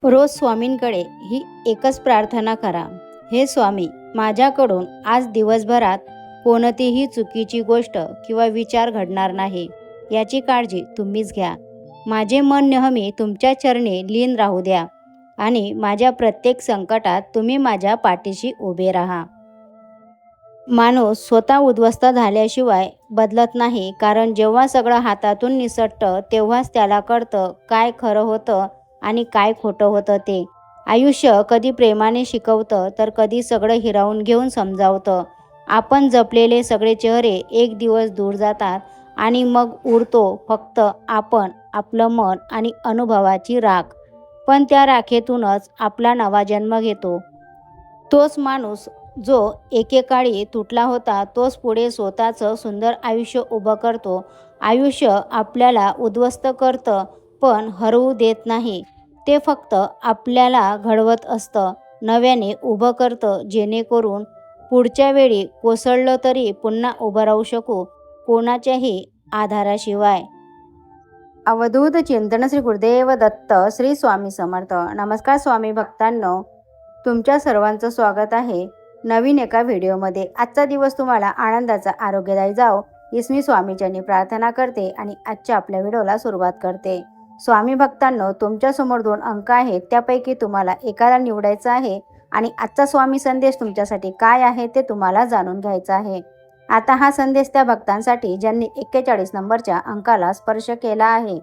रोज स्वामींकडे ही एकच प्रार्थना करा, हे स्वामी, माझ्याकडून आज दिवसभरात कोणतीही चुकीची गोष्ट किंवा विचार घडणार नाही, याची काळजी तुम्हीच घ्या. माझे मन नेहमी तुमच्या चरणी लीन राहू द्या आणि माझ्या प्रत्येक संकटात तुम्ही माझ्या पाठीशी उभे राहा. माणूस स्वतः उद्ध्वस्त झाल्याशिवाय बदलत नाही, कारण जेव्हा सगळं हातातून निसटतं तेव्हाच त्याला कळतं काय खरं होतं आणि काय खोटं होतं ते. आयुष्य कधी प्रेमाने शिकवतं तर कधी सगळं हिरावून घेऊन समजावतं. आपण जपलेले सगळे चेहरे एक दिवस दूर जातात आणि मग उरतो फक्त आपण, आपलं मन आणि अनुभवाची राख. पण त्या राखेतूनच आपला नवा जन्म घेतो. तोच माणूस जो एकेकाळी तुटला होता तोच पुढे स्वतःचं सुंदर आयुष्य उभं करतो. आयुष्य आपल्याला उद्ध्वस्त करतं पण हरवू देत नाही. ते फक्त आपल्याला घडवत असतं, नव्याने उभं करतं, जेणेकरून पुढच्या वेळी कोसळलं तरी पुन्हा उभं राहू शकू, कोणाच्याही आधाराशिवाय. अवधूत चिंतन श्री गुरुदेव दत्त श्री स्वामी समर्थ. नमस्कार स्वामी भक्तांनो, तुमच्या सर्वांचं स्वागत आहे नवीन एका व्हिडिओमध्ये. आजचा दिवस तुम्हाला आनंदाचा, आरोग्यदायी जाओ हीच मी स्वामीचरणी प्रार्थना करते आणि आजच्या आपल्या व्हिडिओला सुरुवात करते. स्वामी भक्तांनो, तुमच्यासमोर 2 अंक आहेत, त्यापैकी तुम्हाला एकाला निवडायचं आहे आणि आजचा स्वामी संदेश तुमच्यासाठी काय आहे ते तुम्हाला जाणून घ्यायचं आहे. आता हा संदेश त्या भक्तांसाठी ज्यांनी 41 नंबरच्या अंकाला स्पर्श केला आहे.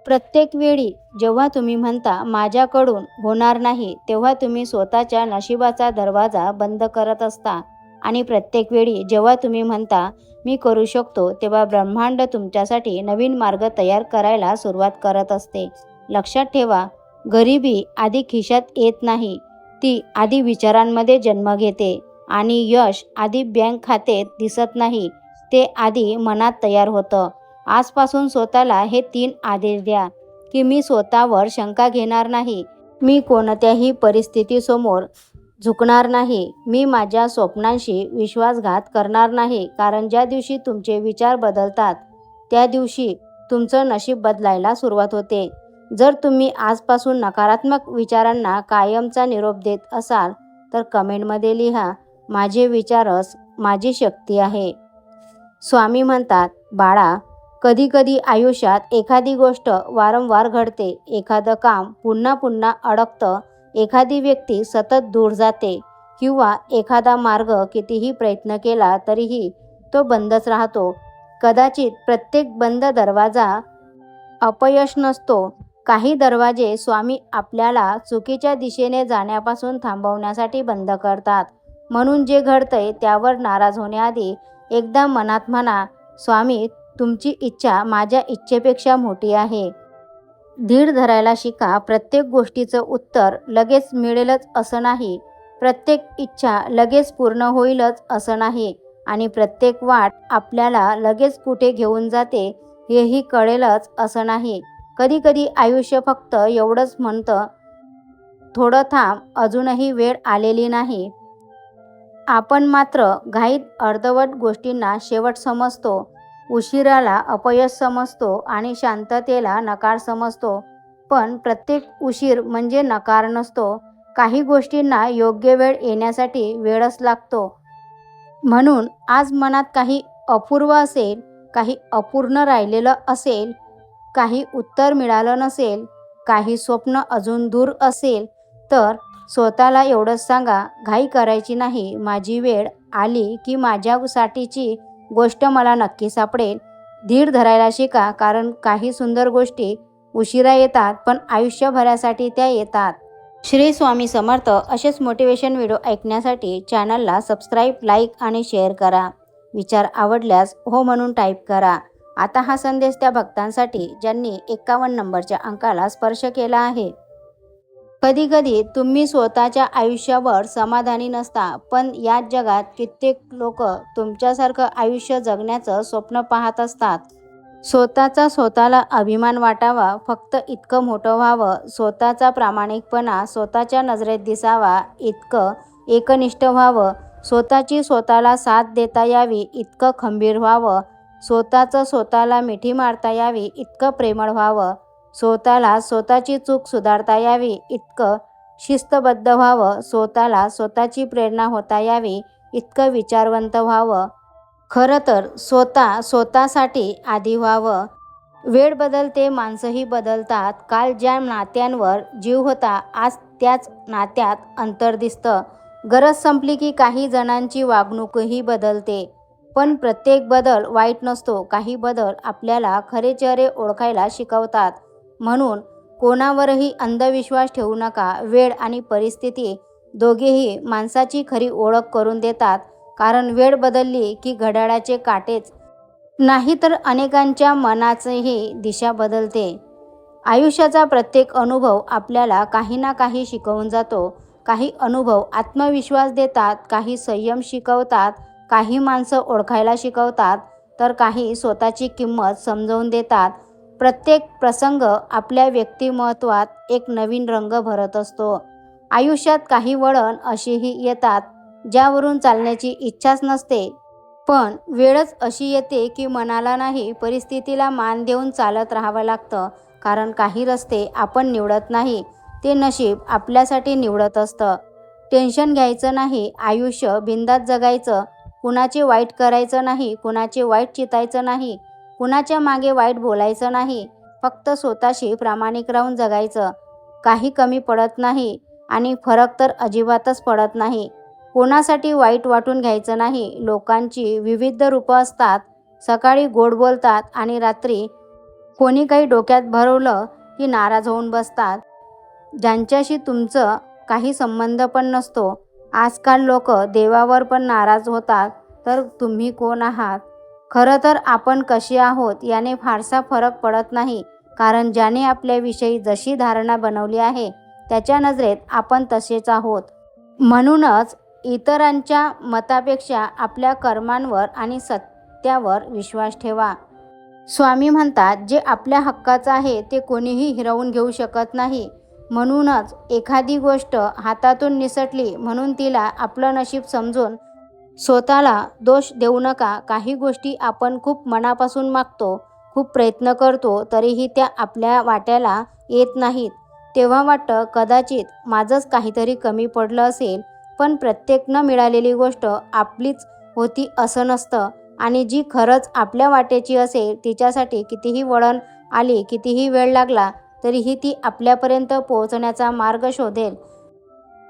प्रत्येक वेळी जेव्हा तुम्ही म्हणता माझ्याकडून होणार नाही, तेव्हा तुम्ही स्वतःच्या नशिबाचा दरवाजा बंद करत असता आणि प्रत्येक वेळी जेव्हा तुम्ही म्हणता मी करू शकतो, तेव्हा ब्रह्मांड तुमच्यासाठी नवीन मार्ग तयार करायला सुरुवात करत असते. लक्षात ठेवा, गरिबी आधी खिशात येत नाही, ती आधी विचारांमध्ये जन्म घेते आणि यश आधी बँक खात्यात दिसत नाही, ते आधी मनात तयार होतं. आजपासून स्वतःला हे 3 आदेश द्या की मी स्वतःवर शंका घेणार नाही, मी कोणत्याही परिस्थितीसमोर झुकणार नाही, मी माझ्या स्वप्नांशी विश्वासघात करणार नाही. कारण ज्या दिवशी तुमचे विचार बदलतात त्या दिवशी तुमचं नशीब बदलायला सुरुवात होते. जर तुम्ही आजपासून नकारात्मक विचारांना कायमचा निरोप देत असाल तर कमेंटमध्ये लिहा, माझे विचारच माझी शक्ती आहे. स्वामी म्हणतात, बाळा, कधीकधी आयुष्यात एखादी गोष्ट वारंवार घडते, एखादं काम पुन्हा पुन्हा अडकतं, एखादी व्यक्ती सतत दूर जाते किंवा एखादा मार्ग कितीही प्रयत्न केला तरीही तो बंदच राहतो. कदाचित प्रत्येक बंद दरवाजा अपयश नसतो. काही दरवाजे स्वामी आपल्याला चुकीच्या दिशेने जाण्यापासून थांबवण्यासाठी बंद करतात. म्हणून जे घडतंय त्यावर नाराज होण्याआधी एकदा मनात म्हणा, स्वामी, तुमची इच्छा माझ्या इच्छेपेक्षा मोठी आहे. धीर धरायला शिका. प्रत्येक गोष्टीचं उत्तर लगेच मिळेलच असं नाही, प्रत्येक इच्छा लगेच पूर्ण होईलच असं नाही आणि प्रत्येक वाट आपल्याला लगेच कुठे घेऊन जाते हेही कळेलच असं नाही. कधीकधी आयुष्य फक्त एवढंच म्हणतं, थोडं थांब, अजूनही वेळ आलेली नाही. आपण मात्र घाईत अर्धवट गोष्टींना शेवट समजतो, उशिराला अपयश समजतो आणि शांततेला नकार समजतो. पण प्रत्येक उशीर म्हणजे नकार नसतो. काही गोष्टींना योग्य वेळ येण्यासाठी वेळच लागतो. म्हणून आज मनात काही अपूर्व असेल, काही अपूर्ण राहिलेलं असेल, काही उत्तर मिळालं नसेल, काही स्वप्न अजून दूर असेल, तर स्वतःला एवढंच सांगा, घाई करायची नाही. माझी वेळ आली की माझ्यासाठीची गोष्ट मला नक्की सापडेल. धीर धरायला शिका, कारण काही सुंदर गोष्टी उशिरा येतात पण आयुष्यभरासाठी त्या येतात. श्री स्वामी समर्थ. असेच मोटिवेशन व्हिडिओ ऐकण्यासाठी चॅनलला सबस्क्राईब, लाईक आणि शेअर करा. विचार आवडल्यास हो म्हणून टाईप करा. आता हा संदेश त्या भक्तांसाठी ज्यांनी 51 नंबरच्या अंकाला स्पर्श केला आहे. कधीकधी तुम्ही स्वतःच्या आयुष्यावर समाधानी नसता, पण याच जगात कित्येक लोक तुमच्यासारखं आयुष्य जगण्याचं स्वप्न पाहत असतात. स्वतःला अभिमान वाटावा, फक्त इतकं मोठं व्हावं, स्वतःचा प्रामाणिकपणा स्वतःच्या नजरेत दिसावा इतकं एकनिष्ठ व्हावं, स्वतःला साथ देता यावी इतकं खंबीर व्हावं, स्वतःला मिठी मारता यावी इतकं प्रेमळ व्हावं, स्वतःला स्वतःची चूक सुधारता यावी इतकं शिस्तबद्ध व्हावं, स्वतःला स्वतःची प्रेरणा होता यावी इतकं विचारवंत व्हावं. खरं तर स्वतःसाठी आधी व्हावं. वेळ बदलते, माणसंही बदलतात. काल ज्या नात्यांवर जीव होता, आज त्याच नात्यात अंतर दिसतं. गरज संपली की काही जणांची वागणूकही बदलते. पण प्रत्येक बदल वाईट नसतो. काही बदल आपल्याला खरे चेहरे ओळखायला शिकवतात. म्हणून कोणावरही अंधविश्वास ठेवू नका. वेळ आणि परिस्थिती दोघेही माणसाची खरी ओळख करून देतात. कारण वेळ बदलली की घड्याळाचे काटेच नाही तर अनेकांच्या मनाचीही दिशा बदलते. आयुष्याचा प्रत्येक अनुभव आपल्याला काही ना काही शिकवून जातो. काही अनुभव आत्मविश्वास देतात, काही संयम शिकवतात, काही माणसं ओळखायला शिकवतात, तर काही स्वतःची किंमत समजावून देतात. प्रत्येक प्रसंग आपल्या व्यक्तिमत्वात एक नवीन रंग भरत असतो. आयुष्यात काही वळण अशीही येतात ज्यावरून चालण्याची इच्छाच नसते. पण वेळच अशी येते की मनाला नाही, परिस्थितीला मान देऊन चालत राहावं लागतं. कारण काही रस्ते आपण निवडत नाही, ते नशीब आपल्यासाठी निवडत असतं. टेन्शन घ्यायचं नाही, आयुष्य बिनधास्त जगायचं. कुणाचे वाईट करायचं नाही, कुणाचे वाईट चितायचं नाही, कुणाच्या मागे वाईट बोलायचं नाही. फक्त स्वतःशी प्रामाणिक राहून जगायचं. काही कमी पडत नाही आणि फरक तर अजिबातच पडत नाही. कोणासाठी वाईट वाटून घ्यायचं नाही. लोकांची विविध रूपं असतात. सकाळी गोड बोलतात आणि रात्री कोणी काही डोक्यात भरवलं की नाराज होऊन बसतात. ज्यांच्याशी तुमचं काही संबंध पण नसतो. आजकाल लोक देवावर पण नाराज होतात, तर तुम्ही कोण आहात? खरं तर आपण कसे आहोत याने फारसा फरक पडत नाही. कारण ज्याने आपल्याविषयी जशी धारणा बनवली आहे, त्याच्या नजरेत आपण तसेच आहोत. म्हणूनच इतरांच्या मतापेक्षा आपल्या कर्मांवर आणि सत्यावर विश्वास ठेवा. स्वामी म्हणतात, जे आपल्या हक्काचं आहे ते कोणीही हिरावून घेऊ शकत नाही. म्हणूनच एखादी गोष्ट हातातून निसटली म्हणून तिला आपलं नशीब समजून स्वतःला दोष देऊ नका. काही गोष्टी आपण खूप मनापासून मागतो, खूप प्रयत्न करतो, तरीही त्या आपल्या वाट्याला येत नाहीत. तेव्हा वाटतं कदाचित माझंच काहीतरी कमी पडलं असेल. पण प्रत्येक न मिळालेली गोष्ट आपलीच होती असं नसतं. आणि जी खरंच आपल्या वाटेची असेल तिच्यासाठी कितीही वळण आली, कितीही वेळ लागला, तरीही ती आपल्यापर्यंत पोहोचण्याचा मार्ग शोधेल.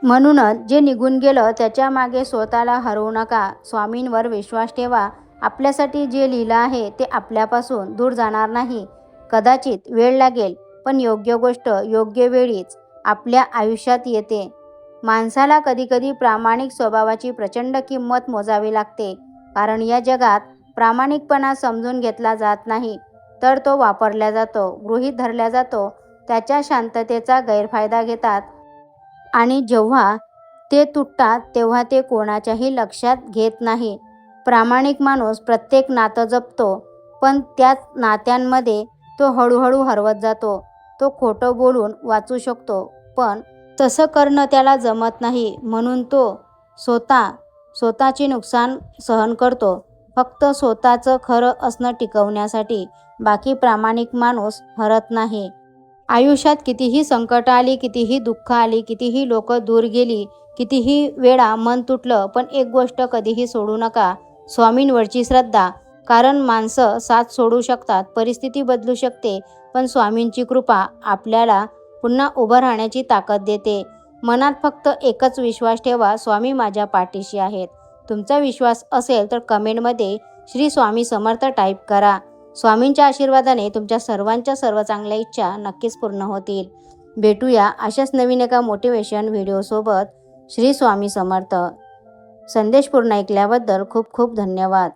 म्हणूनच जे निघून गेलं त्याच्या मागे स्वतःला हरवू नका. स्वामींवर विश्वास ठेवा. आपल्यासाठी जे लिहिलं आहे ते आपल्यापासून दूर जाणार नाही. कदाचित वेळ लागेल, पण योग्य गोष्ट योग्य वेळीच आपल्या आयुष्यात येते. माणसाला कधीकधी प्रामाणिक स्वभावाची प्रचंड किंमत मोजावी लागते. कारण या जगात प्रामाणिकपणा समजून घेतला जात नाही, तर तो वापरला जातो, गृहीत धरला जातो. त्याच्या शांततेचा गैरफायदा घेतात आणि जेव्हा ते तुटतात तेव्हा ते कोणाच्याही लक्षात घेत नाही. प्रामाणिक माणूस प्रत्येक नातं जपतो, पण त्याच नात्यांमध्ये तो हळूहळू हरवत जातो. तो खोटं बोलून वाचू शकतो, पण तसं करणं त्याला जमत नाही. म्हणून तो स्वतःची नुकसान सहन करतो, फक्त स्वतःचं खरं असणं टिकवण्यासाठी. बाकी प्रामाणिक माणूस हरत नाही. आयुष्यात कितीही संकट आली, कितीही दुःख आली, कितीही लोक दूर गेली, कितीही वेळा मन तुटलं, पण एक गोष्ट कधीही सोडू नका, स्वामींवरची श्रद्धा. कारण माणसं साथ सोडू शकतात, परिस्थिती बदलू शकते, पण स्वामींची कृपा आपल्याला पुन्हा उभं राहण्याची ताकद देते. मनात फक्त एकच विश्वास ठेवा, स्वामी माझ्या पाठीशी आहेत. तुमचा विश्वास असेल तर कमेंटमध्ये श्री स्वामी समर्थ टाईप करा. स्वामींच्या आशीर्वादाने तुमच्या सर्वांच्या सर्व चांगल्या इच्छा नक्कीच पूर्ण होतील. भेटूया अशाच नवीन एका मोटिवेशन व्हिडिओसोबत. श्री स्वामी समर्थ. संदेश पूर्ण ऐकल्याबद्दल खूप खूप धन्यवाद.